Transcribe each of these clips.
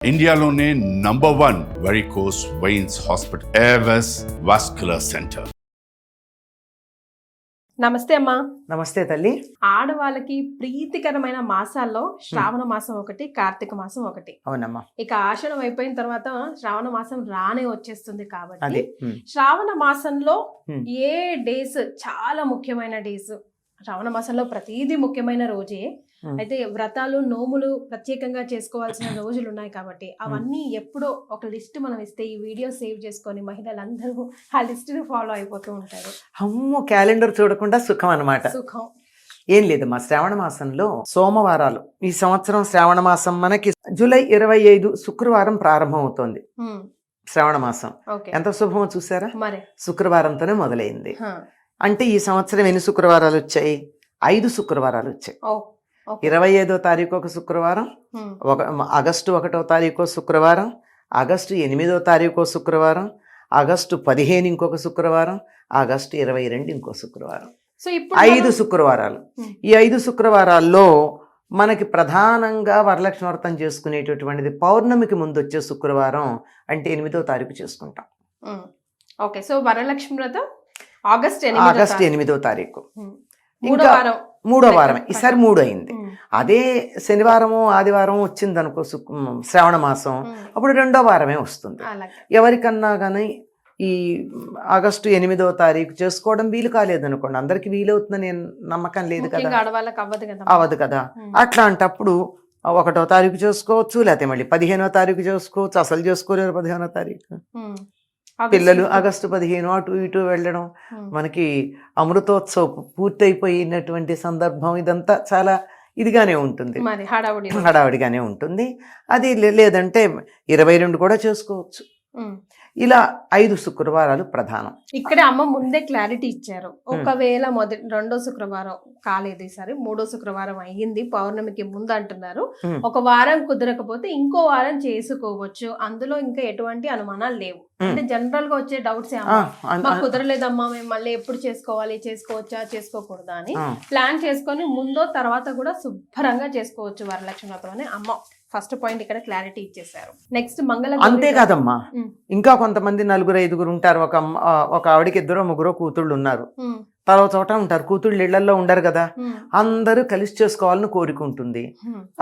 ఇండియాలోనే #1 varicose veins hospital Avis vascular centre. నమస్తే అమ్మా. నమస్తే తల్లి. ఆడవాళ్ళకి ప్రీతికరమైన మాసాల్లో శ్రావణ మాసం ఒకటి, కార్తీక మాసం ఒకటి. అవునమ్మా. ఇక ఆషాఢం అయిపోయిన తర్వాత శ్రావణ మాసం రానే వచ్చేస్తుంది కాబట్టి అదే శ్రావణ మాసంలో ఏ డేస్ చాలా ముఖ్యమైన డేస్. శ్రావణ మాసంలో ప్రతిదీ ముఖ్యమైన రోజే. అయితే వ్రతాలు, నోములు ప్రత్యేకంగా చేసుకోవాల్సిన రోజులు ఉన్నాయి కాబట్టి అవన్నీ ఎప్పుడో ఒక లిస్ట్ మనం ఇస్తే ఈ వీడియో సేవ్ చేసుకొని మహిళలందరూ ఆ లిస్ట్ ఫాలో అయిపోతూ ఉంటారు. అమ్మో, క్యాలెండర్ చూడకుండా సుఖం అన్నమాట. సుఖం ఏం లేదమ్మా, శ్రావణ మాసంలో సోమవారాలు. ఈ సంవత్సరం శ్రావణ మాసం మనకి జూలై 25 శుక్రవారం ప్రారంభం అవుతోంది. శ్రావణ మాసం ఎంత శుభమో చూసారా. మరి శుక్రవారంతోనే మొదలైంది. అంటే ఈ సంవత్సరం ఎన్ని శుక్రవారాలు వచ్చాయి? 5 శుక్రవారాలు వచ్చాయి. 25వ తారీఖు ఒక శుక్రవారం, ఆగస్టు 1వ తారీఖు శుక్రవారం, ఆగస్టు 8వ తారీఖు శుక్రవారం, ఆగస్టు 15 ఇంకొక శుక్రవారం, ఆగస్టు 22 ఇంకో శుక్రవారం. సో 5 శుక్రవారాలు. ఈ 5 శుక్రవారాల్లో మనకి ప్రధానంగా వరలక్ష్మి వ్రతం చేసుకునేటటువంటిది పౌర్ణమికి ముందు వచ్చే శుక్రవారం, అంటే 8వ తారీఖు చేసుకుంటాం. ఓకే. సో వరలక్ష్మి వ్రతం ఆగస్ట్ 8వ తారీఖు, మూడో వారమే. ఈసారి 3 అయింది. అదే శనివారము ఆదివారం వచ్చింది అనుకో శ్రావణ మాసం, అప్పుడు 2వ వారమే వస్తుంది. ఎవరికన్నా కానీ ఈ ఆగస్టు 8వ తారీఖు చేసుకోవడం వీలు కాలేదనుకోండి, అందరికి వీలవుతుందని నమ్మకం లేదు కదా, అవ్వదు కదా. అట్లాంటప్పుడు 1వ తారీఖు చేసుకోవచ్చు, లేకపోతే మళ్ళీ 15వ తారీఖు చేసుకోవచ్చు. అసలు చేసుకోలేరు 15వ తారీఖు. పిల్లలు ఆగస్టు 15 అటు ఇటు వెళ్ళడం, మనకి అమృతోత్సవ పూర్తయిపోయినటువంటి సందర్భం, ఇదంతా చాలా ఇదిగానే ఉంటుంది, హడావుడిగానే ఉంటుంది. అది లేదంటే 22 కూడా చేసుకోవచ్చు. ఇలా 5 శుక్రవారాలు ప్రధానం. ఇక్కడ అమ్మ ముందే క్లారిటీ ఇచ్చారు. ఒకవేళ రెండో శుక్రవారం కాలేదు, ఈసారి 3వ శుక్రవారం అయ్యింది, పౌర్ణమికి ముందు అంటున్నారు. ఒక వారం కుదరకపోతే ఇంకో వారం చేసుకోవచ్చు. అందులో ఇంకా ఎటువంటి అనుమానాలు లేవు. అంటే జనరల్ గా వచ్చే డౌట్స్ మాకు కుదరలేదమ్మా, మేము మళ్ళీ ఎప్పుడు చేసుకోవాలి, చేసుకోవచ్చా చేసుకోకూడదా అని ప్లాన్ చేసుకొని ముందో తర్వాత కూడా శుభ్రంగా చేసుకోవచ్చు వరలక్ష్మి వ్రతం అని అమ్మ ఫస్ట్ పాయింట్ ఇక్కడ క్లారిటీ ఇచ్చేసారు. నెక్స్ట్ మంగళ. అంతేకాదమ్మా, ఇంకా కొంతమంది 4-5 ఉంటారు. ఒక ఆవిడకి 2-3 కూతుళ్ళు ఉన్నారు. తర్వాత చోట ఉంటారు, కూతుళ్ళు ఇళ్లలో ఉండరు కదా, అందరూ కలిసి చేసుకోవాలని కోరుకుంటుంది.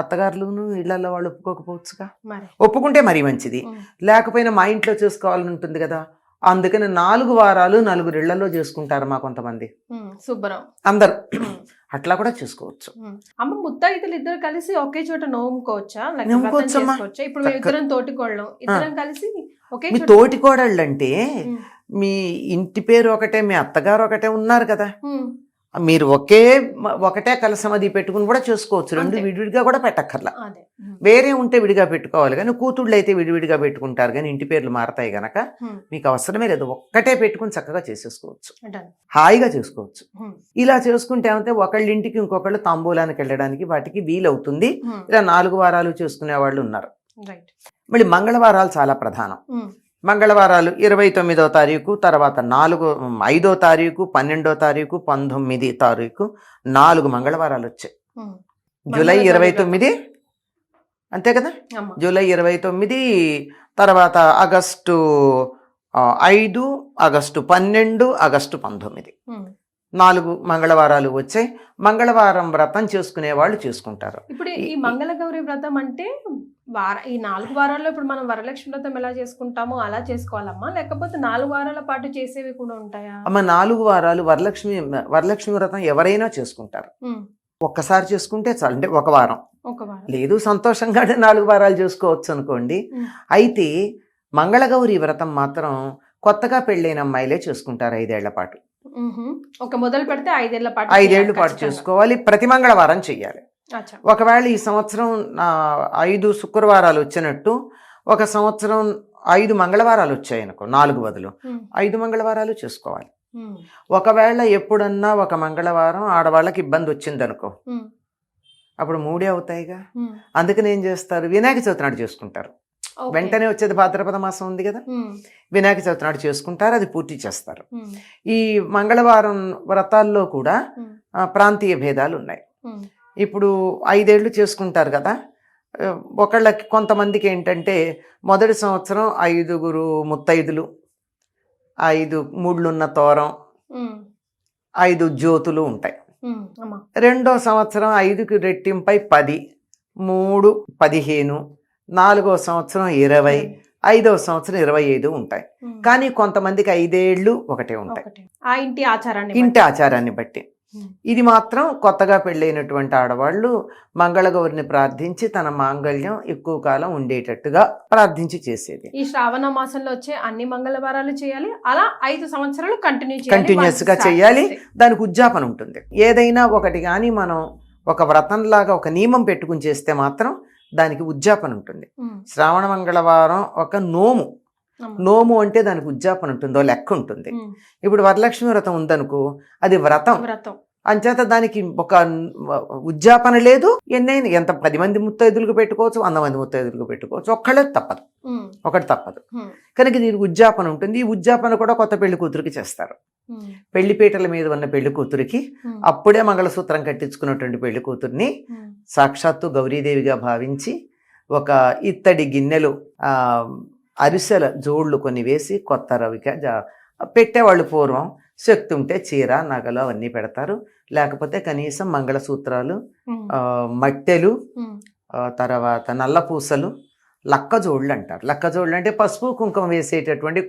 అత్తగారులను ఇళ్లలో వాళ్ళు ఒప్పుకోకపోవచ్చుగా. ఒప్పుకుంటే మరీ మంచిది, లేకపోయినా మా ఇంట్లో చేసుకోవాలని ఉంటుంది కదా. అందుకని 4 వారాలు 4 ఇళ్లలో చేసుకుంటారు మా కొంతమంది. శుభ్రం అందరు అట్లా కూడా చేసుకోవచ్చు. అమ్మ ముత్తైదులు ఇద్దరు కలిసి ఒకే చోట నోముకోవచ్చా? ఇప్పుడు ఇద్దరం తోటికోళ్ళం, ఇద్దరం కలిసి ఒకే మీ తోటికోడళ్ళు అంటే మీ ఇంటి పేరు ఒకటే, మీ అత్తగారు ఒకటే ఉన్నారు కదా, మీరు ఒకటే కలసం అది పెట్టుకుని కూడా చేసుకోవచ్చు. 2 విడివిడిగా కూడా పెట్టక్కర్లా. వేరే ఉంటే విడిగా పెట్టుకోవాలి, కానీ కూతుళ్ళు అయితే విడివిడిగా పెట్టుకుంటారు, కానీ ఇంటి పేర్లు మారతాయి గనక మీకు అవసరమే లేదు. ఒక్కటే పెట్టుకుని చక్కగా చేసేసుకోవచ్చు, హాయిగా చేసుకోవచ్చు. ఇలా చేసుకుంటే ఏమంటే ఒకళ్ళ ఇంటికి ఇంకొకళ్ళు తాంబూలానికి వెళ్ళడానికి వాటికి వీలవుతుంది. ఇలా 4 వారాలు చేసుకునే వాళ్ళు ఉన్నారు. మళ్ళీ మంగళవారాలు చాలా ప్రధానం. మంగళవారాలు 29వ తారీఖు, తర్వాత 5వ తారీఖు, 12వ తారీఖు, 19వ తారీఖు, 4 మంగళవారాలు వచ్చాయి. జూలై 29 అంతే కదా, జూలై 29, తర్వాత ఆగస్టు 5, ఆగస్టు 12, ఆగస్టు 19, 4 మంగళవారాలు వచ్చాయి. మంగళవారం వ్రతం చేసుకునే వాళ్ళు చేసుకుంటారు. ఇప్పుడు ఈ మంగళగౌరి వ్రతం అంటే ఈ 4 వారాల్లో ఇప్పుడు మనం వరలక్ష్మి వ్రతం ఎలా చేసుకుంటామో అలా చేసుకోవాలమ్మా, లేకపోతే 4 వారాల పాటు చేసేవి కూడా ఉంటాయా? అమ్మ 4 వారాలు వరలక్ష్మి వ్రతం ఎవరైనా చేసుకుంటారు. ఒక్కసారి చేసుకుంటే చాలు, అంటే ఒక వారం. లేదు సంతోషంగా 4 వారాలు చేసుకోవచ్చు అనుకోండి. అయితే మంగళగౌరి వ్రతం మాత్రం కొత్తగా పెళ్ళైన అమ్మాయిలే చేసుకుంటారు 5 ఏళ్ల పాటు. మొదలు పెడితే 5 ఏళ్ల పాటు చేసుకోవాలి, ప్రతి మంగళవారం చెయ్యాలి. ఒకవేళ ఈ సంవత్సరం 5 శుక్రవారాలు వచ్చినట్టు ఒక సంవత్సరం 5 మంగళవారాలు వచ్చాయి అనుకో, 4 బదులు 5 మంగళవారాలు చేసుకోవాలి. ఒకవేళ ఎప్పుడన్నా ఒక మంగళవారం ఆడవాళ్ళకి ఇబ్బంది వచ్చింది అనుకో, అప్పుడు 3 అవుతాయిగా. అందుకని ఏం చేస్తారు, వినాయక చవితి నాడు చేసుకుంటారు. వెంటనే వచ్చేది భాద్రపద మాసం ఉంది కదా, వినాయక చవితి నాడు చేసుకుంటారు, అది పూర్తి చేస్తారు. ఈ మంగళవారం వ్రతాల్లో కూడా ప్రాంతీయ భేదాలు ఉన్నాయి. ఇప్పుడు 5 ఏళ్ళు చేసుకుంటారు కదా, ఒకళ్ళకి కొంతమందికి ఏంటంటే మొదటి సంవత్సరం 5 ముత్తైదులు, 5 ముళ్ళున్న తోరం, 5 జ్యోతులు ఉంటాయి. రెండో సంవత్సరం 5కి రెట్టింపై 10, 3 15, 4వ సంవత్సరం 20, 5వ సంవత్సరం 25 ఉంటాయి. కానీ కొంతమందికి 5 ఏళ్ళు ఒకటే ఉంటాయి, ఆ ఇంటి ఆచారాన్ని బట్టి. ఇది మాత్రం కొత్తగా పెళ్ళైనటువంటి ఆడవాళ్ళు మంగళగౌరిని ప్రార్థించి తన మాంగళ్యం ఎక్కువ కాలం ఉండేటట్టుగా ప్రార్థించి చేసేది. ఈ శ్రావణ మాసంలో వచ్చే అన్ని మంగళవారాలు చేయాలి, అలా 5 సంవత్సరాలు కంటిన్యూస్ గా చేయాలి. దానికి ఉద్యాపన ఉంటుంది. ఏదైనా ఒకటి కానీ మనం ఒక వ్రతంలాగా ఒక నియమం పెట్టుకుని చేస్తే మాత్రం దానికి ఉద్యాపన ఉంటుంది. శ్రావణ మంగళవారం ఒక నోము అంటే దానికి ఉద్యాపన ఉంటుందో లెక్క ఉంటుంది. ఇప్పుడు వరలక్ష్మి వ్రతం ఉందనుకో, అది వ్రతం అంచేత దానికి ఒక ఉద్యాపన లేదు. ఎన్నైనా ఎంత 10 మంది ముత్తైదులకు పెట్టుకోవచ్చు, 100 మంది ముత్తైదులకు పెట్టుకోవచ్చు, ఒకటి తప్పదు. కనుక దీనికి ఉద్యాపన ఉంటుంది. ఈ ఉద్యాపన కూడా కొత్త పెళ్లి కూతురికి చేస్తారు. పెళ్లిపీటల మీద ఉన్న పెళ్లి కూతురికి అప్పుడే మంగళసూత్రం కట్టించుకున్నటువంటి పెళ్లి కూతుర్ని సాక్షాత్తు గౌరీదేవిగా భావించి ఒక ఇత్తడి గిన్నెలు అరిసెల జోళ్లు కొన్ని వేసి కొత్త రవిక పెట్టేవాళ్ళు. పూర్వం శక్తి ఉంటే చీర, నగలు అవన్నీ పెడతారు. లేకపోతే కనీసం మంగళసూత్రాలు, మట్టెలు, తర్వాత నల్ల పూసలు, లక్కజోళ్ళు అంటారు. లక్కజోళ్ళు అంటే పసుపు కుంకుమ వేసేటటువంటి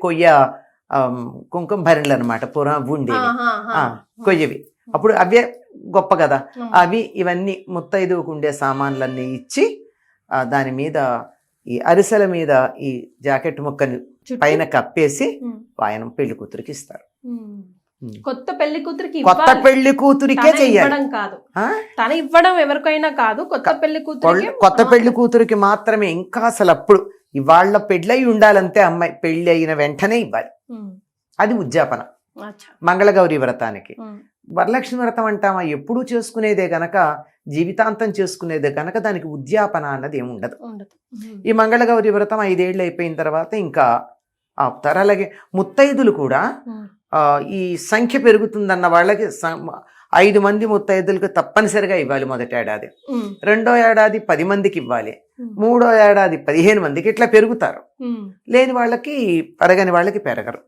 కుంకుమ భరణులు అనమాట. పూర్వం ఉండేవి కొయ్యవి. అప్పుడు అవే గొప్ప కదా. అవి ఇవన్నీ ముత్తైదువుకు ఉండే సామాన్లన్నీ ఇచ్చి దాని మీద ఈ అరిసెల మీద ఈ జాకెట్ ముక్కని పైన కప్పేసి వాయనం పెళ్లి కూతురికి ఇస్తారు. కొత్త పెళ్లి కూతురికే చెయ్యాలి, తన ఇవ్వడం ఎవరికైనా కాదు. కొత్త పెళ్లి కూతురికి మాత్రమే. ఇంకా అసలు అప్పుడు ఇవాళ పెళ్ళయి ఉండాలంటే అమ్మాయి పెళ్లి అయిన వెంటనే ఇవ్వాలి. అది ఉద్యాపన మంగళగౌరి వ్రతానికి. వరలక్ష్మి వ్రతం అంటామా ఎప్పుడూ చేసుకునేదే గనక, జీవితాంతం చేసుకునేదే గనక దానికి ఉద్యాపన అన్నది ఏమి ఉండదు. ఈ మంగళగౌరి వ్రతం 5 ఏళ్ళు అయిపోయిన తర్వాత ఇంకా ఆపుతారు. అలాగే ముత్తైదులు కూడా ఈ సంఖ్య పెరుగుతుందన్న వాళ్ళకి 5 మంది ముత్తైదులకు తప్పనిసరిగా ఇవ్వాలి మొదటి ఏడాది. రెండో ఏడాది 10 మందికి ఇవ్వాలి. మూడో ఏడాది 15 మందికి. ఇట్లా పెరుగుతారు. లేని వాళ్ళకి పెరగని వాళ్ళకి పెరగరు.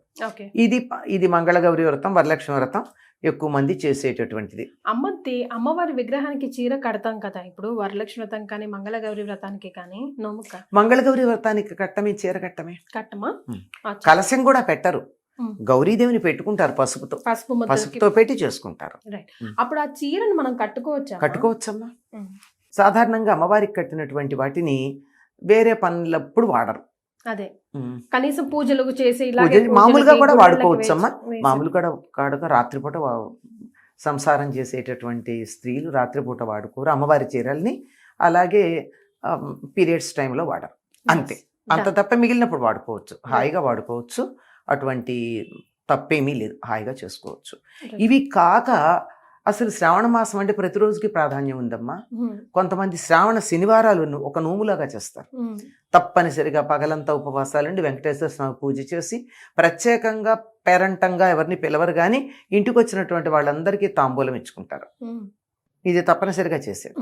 ఇది మంగళగౌరి వ్రతం, వరలక్ష్మి వ్రతం ఎక్కువ మంది చేసేటటువంటిది. అమ్మవారి విగ్రహానికి చీర కడతాం కదా. ఇప్పుడు వరలక్ష్మి వ్రతం కానీ మంగళగౌరి వ్రతానికి కానీ మంగళగౌరి వ్రతానికి చీర కట్టమా. కలశం కూడా పెట్టరు. గౌరీదేవిని పెట్టుకుంటారు పసుపుతో పెట్టి చేసుకుంటారు. అప్పుడు ఆ చీరను మనం కట్టుకోవచ్చమ్మా. సాధారణంగా అమ్మవారికి కట్టినటువంటి వాటిని వేరే పనులప్పుడు వాడరు. అదే కనీసం పూజలు చేసి మామూలుగా కూడా వాడుకోవచ్చమ్మా. మామూలుగా రాత్రిపూట సంసారం చేసేటటువంటి స్త్రీలు రాత్రిపూట వాడుకోరు అమ్మవారి చీరల్ని. అలాగే పీరియడ్స్ టైంలో వాడరు, అంతే. అంత తప్ప మిగిలినప్పుడు వాడుకోవచ్చు, హాయిగా వాడుకోవచ్చు. అటువంటి తప్పేమీ లేదు, హాయిగా చేసుకోవచ్చు. ఇవి కాక అసలు శ్రావణ మాసం అంటే ప్రతిరోజుకి ప్రాధాన్యం ఉందమ్మా. కొంతమంది శ్రావణ శనివారాలు ఒక నోములాగా చేస్తారు. తప్పనిసరిగా పగలంతా ఉపవాసాలుండి వెంకటేశ్వర స్వామి పూజ చేసి ప్రత్యేకంగా పేరంటంగా ఎవరిని పిలవరు కానీ ఇంటికి వచ్చినటువంటి వాళ్ళందరికీ తాంబూలం ఇచ్చుకుంటారు. ఇది తప్పనిసరిగా చేసేది.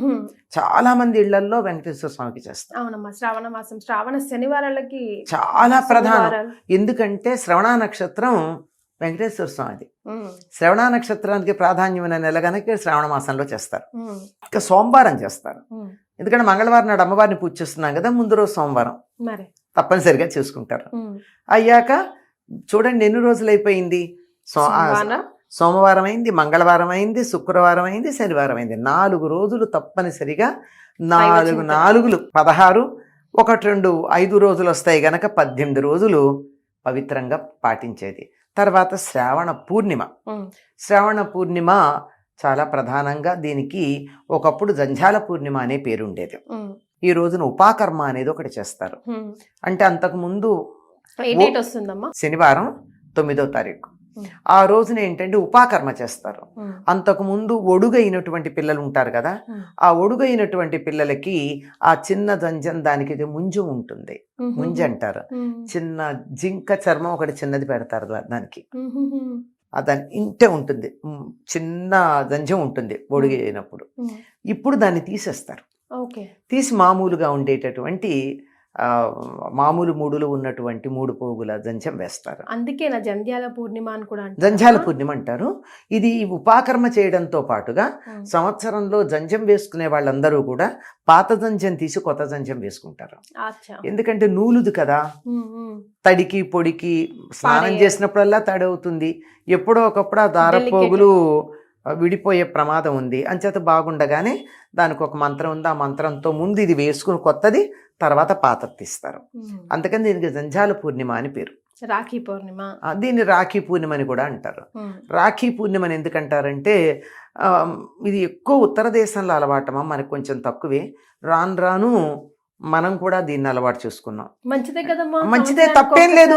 చాలా మంది ఇళ్లలో వెంకటేశ్వర స్వామికి చేస్తారు. అవునమ్మా, శ్రావణ మాసం శ్రావణ శనివారాలకి చాలా ప్రధానం. ఎందుకంటే శ్రవణ నక్షత్రం వెంకటేశ్వర స్వామిది. శ్రవణ నక్షత్రానికి ప్రాధాన్యమైన నెల కనుక శ్రావణ మాసంలో చేస్తారు. ఇంకా సోమవారం చేస్తారు. ఎందుకంటే మంగళవారం నాడు అమ్మవారిని పూజ చేస్తున్నాం కదా, ముందు రోజు సోమవారం తప్పనిసరిగా చేసుకుంటారు. అయ్యాక చూడండి ఎన్ని రోజులు అయిపోయింది. సోమవారం అయింది, మంగళవారం అయింది, శుక్రవారం అయింది, శనివారం అయింది. 4 రోజులు తప్పనిసరిగా 4 16, 1 2 5 రోజులు వస్తాయి గనక 18 రోజులు పవిత్రంగా పాటించేది. తర్వాత శ్రావణ పూర్ణిమ. శ్రావణ పూర్ణిమ చాలా ప్రధానంగా దీనికి ఒకప్పుడు జంఝాల పూర్ణిమ అనే పేరు ఉండేది. ఈ రోజున ఉపాకర్మ అనేది ఒకటి చేస్తారు. అంటే అంతకుముందు శనివారం 9వ తారీఖు ఆ రోజున ఏంటంటే ఉపాకర్మ చేస్తారు. అంతకుముందు ఒడుగైనటువంటి పిల్లలు ఉంటారు కదా, ఆ ఒడుగైనటువంటి పిల్లలకి ఆ చిన్న జంజం దానికి ముంజు ఉంటుంది, ముంజు అంటారు. చిన్న జింక చర్మం ఒకటి చిన్నది పెడతారు దానికి. దాని ఇంటే ఉంటుంది, చిన్న జంజం ఉంటుంది ఒడుగైనప్పుడు. ఇప్పుడు దాన్ని తీసేస్తారు. ఓకే. తీసి మామూలుగా ఉండేటటువంటి మామూలు మూడులు ఉన్నటువంటి 3 పోగుల జంధ్యం వేస్తారు. అందుకేనా జంధ్యాల పూర్ణిమ అని కూడా అంటారు? జంధ్యాల పూర్ణిమ అంటారు. ఇది ఉపాకర్మ చేయడంతో పాటుగా సంవత్సరంలో జంధ్యం వేసుకునే వాళ్ళందరూ కూడా పాత జంధ్యం తీసి కొత్త జంధ్యం వేసుకుంటారు. ఎందుకంటే నూలుది కదా, తడికి పొడికి స్నానం చేసినప్పుడల్లా తడి అవుతుంది. ఎప్పుడో ఒకప్పుడు ఆ దారపోగులు విడిపోయే ప్రమాదం ఉంది. అంచేత బాగుండగానే దానికి ఒక మంత్రం ఉంది. ఆ మంత్రంతో ముందు ఇది వేసుకుని కొత్తది, తర్వాత పాతది తీస్తారు. అందుకని దీనికి జంధ్యాల పూర్ణిమ అని పేరు. రాఖీ పూర్ణిమ. దీన్ని రాఖీ పూర్ణిమ అని కూడా అంటారు. రాఖీ పూర్ణిమని ఎందుకంటారంటే ఇది ఎక్కువ ఉత్తర దేశంలో అలవాటమా, మనకు కొంచెం తక్కువే. రాను రాను మనం కూడా దీన్ని అలవాటు చేసుకున్నాం. మంచిదే కదమ్మా, మంచిదే, తప్పేం లేదు,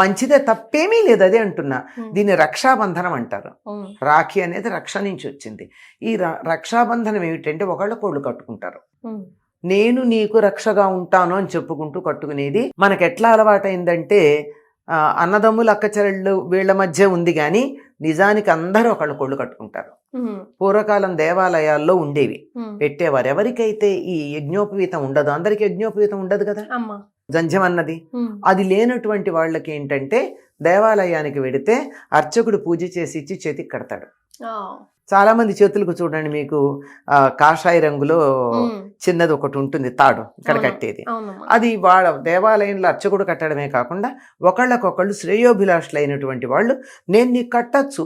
మంచిదే, తప్పేమీ లేదు. అదే అంటున్నా. దీన్ని రక్షాబంధనం అంటారు. రాఖీ అనేది రక్ష నుంచి వచ్చింది. ఈ రక్షాబంధనం ఏమిటంటే ఒకళ్ళు కట్టుకుంటారు. నేను నీకు రక్షగా ఉంటాను అని చెప్పుకుంటూ కట్టుకునేది. మనకు ఎట్లా అలవాటైందంటే అన్నదమ్ములు అక్క చెల్లెళ్ళు వీళ్ళ మధ్య ఉంది కానీ నిజానికి అందరూ ఒకళ్ళు కట్టుకుంటారు. పూర్వకాలం దేవాలయాల్లో ఉండేవి, పెట్టేవారు. ఎవరికైతే ఈ యజ్ఞోపవీతం ఉండదు, అందరికి యజ్ఞోపవీతం ఉండదు కదా జంధ్యం అన్నది, అది లేనటువంటి వాళ్ళకి ఏంటంటే దేవాలయానికి వెడితే అర్చకుడు పూజ చేసి ఇచ్చి చేతికి కడతాడు. చాలా మంది చేతులకు చూడండి, మీకు కాషాయ రంగులో చిన్నది ఒకటి ఉంటుంది తాడు ఇక్కడ కట్టేది. అది వాళ్ళ దేవాలయంలో అర్చకుడు కట్టడమే కాకుండా ఒకళ్ళకొకళ్ళు శ్రేయోభిలాషులు అయినటువంటి వాళ్ళు, నేను నీకు కట్టచ్చు,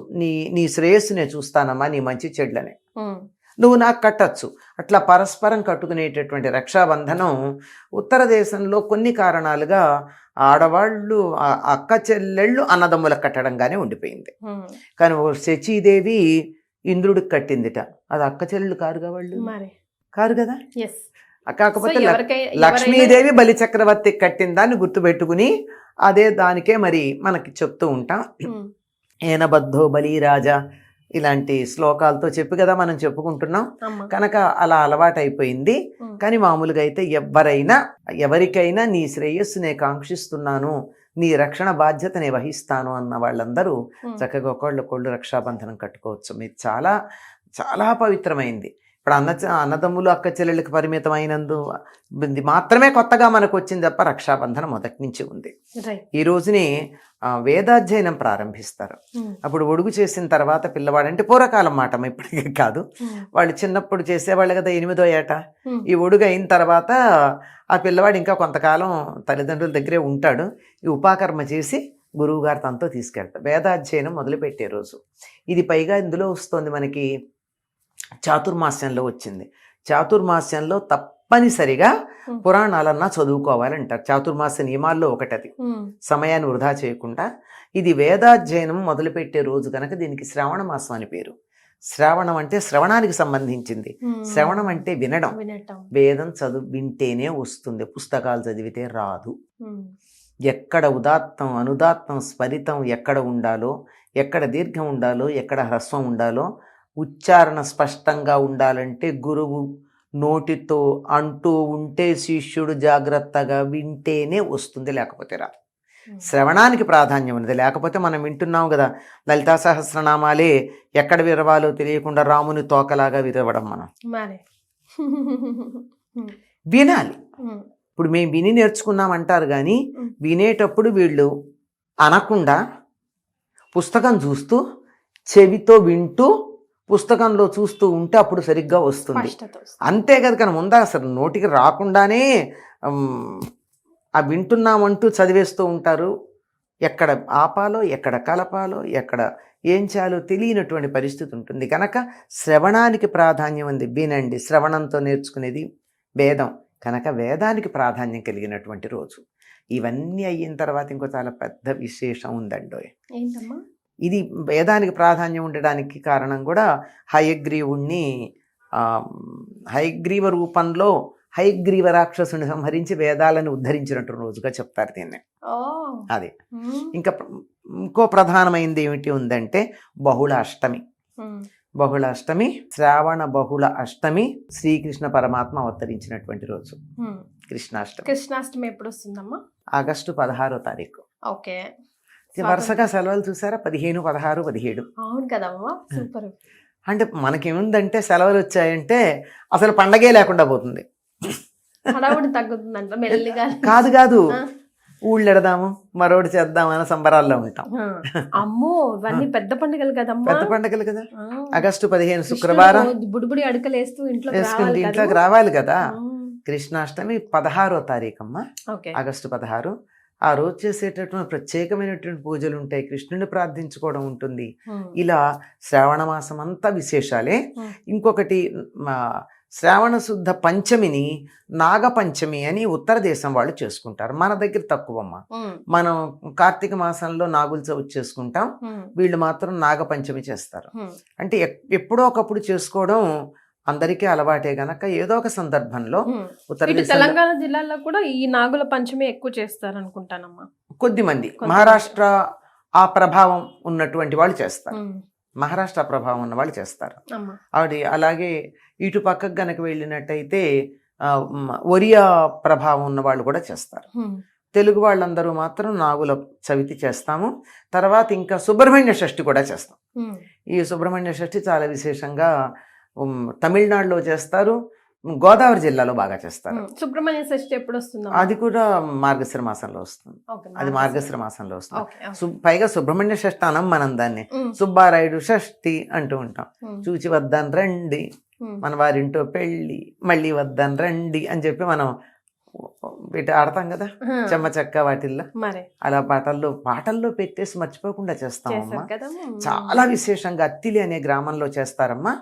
నీ శ్రేయస్సునే చూస్తానమ్మా, నీ మంచి చెడ్లనే నువ్వు నాకు కట్టచ్చు, అట్లా పరస్పరం కట్టుకునేటటువంటి రక్షాబంధనం ఉత్తర దేశంలో కొన్ని కారణాలుగా ఆడవాళ్ళు అక్క చెల్లెళ్ళు అన్నదమ్ములకు కట్టడంగానే ఉండిపోయింది. కానీ శచీదేవి ఇంద్రుడికి కట్టిందిట, అది అక్క చెల్లెళ్ళు కారుగా, వాళ్ళు కారు కదా. కాకపోతే లక్ష్మీదేవి బలిచక్రవర్తికి కట్టిన దాన్ని గుర్తుపెట్టుకుని అదే దానికే మరి మనకి చెప్తూ ఉంటాం. ఏనబద్ధో బలిరాజా ఇలాంటి శ్లోకాలతో చెప్పి కదా మనం చెప్పుకుంటున్నాం. కనుక అలా అలవాటైపోయింది. కానీ మామూలుగా అయితే ఎవరికైనా నీ శ్రేయస్సునే కాంక్షిస్తున్నాను, నీ రక్షణ బాధ్యతనే వహిస్తాను అన్న వాళ్ళందరూ చక్కగా ఒకళ్ళు రక్షాబంధనం కట్టుకోవచ్చు. మీరు చాలా చాలా పవిత్రమైంది. ఇప్పుడు అన్నదమ్ములు అక్క చెల్లెళ్ళకి పరిమితం అయినందు మాత్రమే కొత్తగా మనకు వచ్చింది తప్ప రక్షాబంధనం మొదటి నుంచి ఉంది. ఈ రోజునే వేదాధ్యయనం ప్రారంభిస్తారు. అప్పుడు ఒడుగు చేసిన తర్వాత పిల్లవాడు, అంటే పూర్వకాలం మాట, ఇప్పటికీ కాదు, వాళ్ళు చిన్నప్పుడు చేసేవాళ్ళు కదా 8వ ఏట. ఈ ఒడుగు అయిన తర్వాత ఆ పిల్లవాడు ఇంకా కొంతకాలం తల్లిదండ్రుల దగ్గరే ఉంటాడు. ఈ ఉపాకర్మ చేసి గురువు గారు తనతో తీసుకెళ్తారు. వేదాధ్యయనం మొదలుపెట్టే రోజు ఇది. పైగా ఇందులో వస్తుంది మనకి చాతుర్మాస్యంలో వచ్చింది. చాతుర్మాస్యంలో తప్పనిసరిగా పురాణాలన్నా చదువుకోవాలంటారు. చాతుర్మాస్య నియమాల్లో ఒకటది. సమయాన్ని వృధా చేయకుండా ఇది వేదాధ్యయనం మొదలుపెట్టే రోజు కనుక దీనికి శ్రావణ మాసం అని పేరు. శ్రావణం అంటే శ్రవణానికి సంబంధించింది. శ్రవణం అంటే వినడం. వేదం వింటేనే వస్తుంది, పుస్తకాలు చదివితే రాదు. ఎక్కడ ఉదాత్తం అనుదాత్తం స్ఫరితం ఎక్కడ ఉండాలో, ఎక్కడ దీర్ఘం ఉండాలో, ఎక్కడ హ్రస్వం ఉండాలో, ఉచ్చారణ స్పష్టంగా ఉండాలంటే గురువు నోటితో అంటూ ఉంటే శిష్యుడు జాగ్రత్తగా వింటేనే వస్తుంది, లేకపోతే రాదు. శ్రవణానికి ప్రాధాన్యం ఉన్నది. లేకపోతే మనం వింటున్నాం కదా, లలితా సహస్రనామాలే ఎక్కడ విరవాలో తెలియకుండా రాముని తోకలాగా విరవడం. మనం వినాలి. ఇప్పుడు మేము విని నేర్చుకున్నాం అంటారు కానీ వినేటప్పుడు వీళ్ళు అనకుండా పుస్తకం చూస్తూ చెవితో వింటూ పుస్తకంలో చూస్తూ ఉంటే అప్పుడు సరిగ్గా వస్తుంది. అంతే కదా. కానీ ముందా అసలు నోటికి రాకుండానే ఆ వింటున్నామంటూ చదివేస్తూ ఉంటారు. ఎక్కడ ఆపాలో, ఎక్కడ కలపాలో, ఎక్కడ ఏం చేయాలో తెలియనటువంటి పరిస్థితి ఉంటుంది. కనుక శ్రవణానికి ప్రాధాన్యం ఉంది. వినండి, శ్రవణంతో నేర్చుకునేది వేదం కనుక వేదానికి ప్రాధాన్యం కలిగినటువంటి రోజు. ఇవన్నీ అయిన తర్వాత ఇంకో చాలా పెద్ద విశేషం ఉందండి. ఇది వేదానికి ప్రాధాన్యం ఉండడానికి కారణం కూడా హయగ్రీవుణ్ణి హయగ్రీవ రూపంలో హయగ్రీవ రాక్షసుని సంహరించి వేదాలను ఉద్ధరించినట్టు రోజుగా చెప్తారు దీన్ని. అది ఇంకా ఇంకో ప్రధానమైనది ఏమిటి ఉందంటే బహుళ అష్టమి. బహుళ అష్టమి, శ్రావణ బహుళ అష్టమి శ్రీకృష్ణ పరమాత్మ అవతరించినటువంటి రోజు కృష్ణాష్టమి. కృష్ణాష్టమి ఎప్పుడు వస్తుందమ్మా? ఆగస్టు 16వ తారీఖు. ఓకే. వరుసగా సెలవులు చూసారా, 15, 16, 17. అవును కదమ్మా, సూపర్. అంటే మనకేముందంటే సెలవులు వచ్చాయంటే అసలు పండగే లేకుండా పోతుంది. హడావుడి తగ్గుతుందంట మెల్లిగా. కాదు ఊళ్ళు ఎడదాము మరోటి చేద్దాం అనే సంబరాల్లో ఉంటాం. అమ్మో ఇవన్నీ పెద్ద పండుగలు కదమ్మా. పెద్ద పండుగలు కదా. ఆగస్టు 15 శుక్రవారం బుడిబుడి అడుకలు వేసుకుంటే ఇంట్లోకి రావాలి కదా. కృష్ణాష్టమి 16వ తారీఖు అమ్మా, ఓకే. ఆగస్టు 16. ఆ రోజు చేసేటటువంటి ప్రత్యేకమైనటువంటి పూజలు ఉంటాయి, కృష్ణుని ప్రార్థించుకోవడం ఉంటుంది. ఇలా శ్రావణ మాసం అంతా విశేషాలే. ఇంకొకటి శ్రావణ శుద్ధ పంచమిని నాగపంచమి అని ఉత్తర దేశం వాళ్ళు చేసుకుంటారు. మన దగ్గర తక్కువమ్మ. మనం కార్తీక మాసంలో నాగుల చవితి చేసుకుంటాం, వీళ్ళు మాత్రం నాగపంచమి చేస్తారు. అంటే ఎప్పుడో ఒకప్పుడు చేసుకోవడం అందరికీ అలవాటే గనక ఏదో ఒక సందర్భంలో తెలంగాణ జిల్లాలో కూడా ఈ నాగుల పంచమి ఎక్కువ చేస్తారు అనుకుంటానమ్మా. కొద్దిమంది మహారాష్ట్ర ఆ ప్రభావం ఉన్నటువంటి వాళ్ళు చేస్తారు, మహారాష్ట్ర ప్రభావం ఉన్న వాళ్ళు చేస్తారు. ఆవిడ అలాగే ఇటు పక్కకు గనక వెళ్ళినట్టయితే ఒరియా ప్రభావం ఉన్న వాళ్ళు కూడా చేస్తారు. తెలుగు వాళ్ళందరూ మాత్రం నాగుల చవితి చేస్తాము. తర్వాత ఇంకా సుబ్రహ్మణ్య షష్ఠి కూడా చేస్తాం. ఈ సుబ్రహ్మణ్య షష్ఠి చాలా విశేషంగా తమిళనాడులో చేస్తారు, గోదావరి జిల్లాలో బాగా చేస్తారు. సుబ్రహ్మణ్య షష్ఠి ఎప్పుడు వస్తుంది? అది కూడా మార్గశిర మాసంలో వస్తుంది. అది మార్గశిర మాసంలో వస్తుంది. పైగా సుబ్రహ్మణ్య షష్ఠి అనం మనం దాన్ని సుబ్బారాయుడు షష్ఠి అంటూ ఉంటాం. చూచి వద్దాను రండి, మన వారింటో పెళ్ళి, మళ్ళీ వద్దాను రండి అని చెప్పి మనం వీటి ఆడతాం కదా చెమ్మ చెక్క వాటిల్లో. అలా పాటల్లో పెట్టేసి మర్చిపోకుండా చేస్తామమ్మా. చాలా విశేషంగా అత్తిలి అనే గ్రామంలో చేస్తారమ్మా.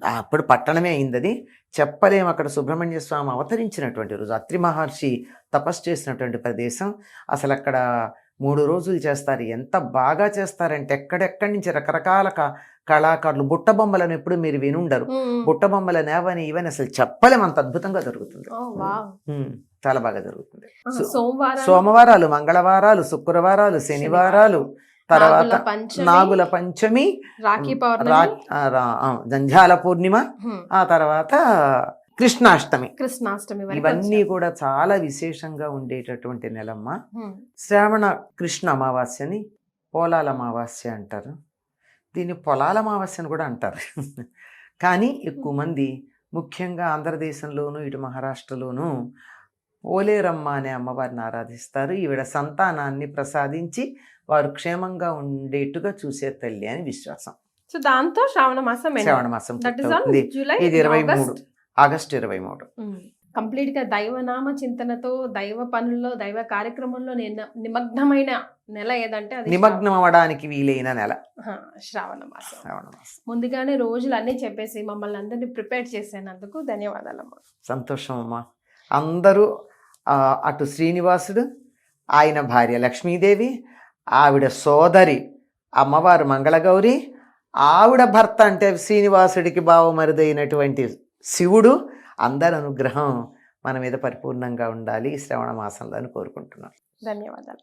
అప్పుడు పట్టణమే అయింది అది, చెప్పలేము. అక్కడ సుబ్రహ్మణ్య స్వామి అవతరించినటువంటి రోజు, అత్రి మహర్షి తపస్సు చేసినటువంటి ప్రదేశం. అసలు అక్కడ 3 రోజులు చేస్తారు. ఎంత బాగా చేస్తారంటే ఎక్కడెక్కడి నుంచి రకరకాల కళాకారులు, బుట్ట బొమ్మలను ఎప్పుడు మీరు వినుండరు. బుట్ట బొమ్మల నేవని ఇవని అసలు చెప్పలేము, అంత అద్భుతంగా జరుగుతుంది. చాలా బాగా జరుగుతుంది. సోమవారాలు, మంగళవారాలు, శుక్రవారాలు, శనివారాలు, తర్వాత నాగుల పంచమి, జంఝాల పూర్ణిమ, ఆ తర్వాత కృష్ణాష్టమి. ఇవన్నీ కూడా చాలా విశేషంగా ఉండేటటువంటి నెలమ్మ. శ్రావణ కృష్ణ అమావాస్యని పోలాల అమావాస్య అంటారు, దీన్ని పొలాల అమావాస్య అని కూడా అంటారు. కానీ ఎక్కువ మంది ముఖ్యంగా ఆంధ్రదేశంలోను ఇటు మహారాష్ట్రలోను పోలేరమ్మ అనే అమ్మవారిని ఆరాధిస్తారు. ఈవిడ సంతానాన్ని ప్రసాదించి వారు క్షేమంగా ఉండేట్టుగా చూసే తల్లి అని విశ్వాసం. సో దాంతో శ్రావణ మాసం ఇది 23 ఆగస్టు 23. కంప్లీట్ గా దైవనామ చింతనతో దైవ పనుల్లో దైవ కార్యక్రమంలో నిమగ్నమైన నెల ఏదంటే అది నిమగ్నం అవ్వడానికి వీలైన నెల శ్రావణ మాసం. ముందుగానే రోజులు అన్నీ చెప్పేసి మమ్మల్ని అందరినీ ప్రిపేర్ చేసేందుకు ధన్యవాదాలమ్మా. సంతోషం అమ్మా. అందరూ అటు శ్రీనివాసుడు, ఆయన భార్య లక్ష్మీదేవి, ఆవిడ సోదరి అమ్మవారు మంగళగౌరి, ఆవిడ భర్త అంటే శ్రీనివాసుడికి బావమరుదైనటువంటి శివుడు, అందరి అనుగ్రహం మన మీద పరిపూర్ణంగా ఉండాలి ఈ శ్రావణ మాసంలో అని కోరుకుంటున్నాను. ధన్యవాదాలు.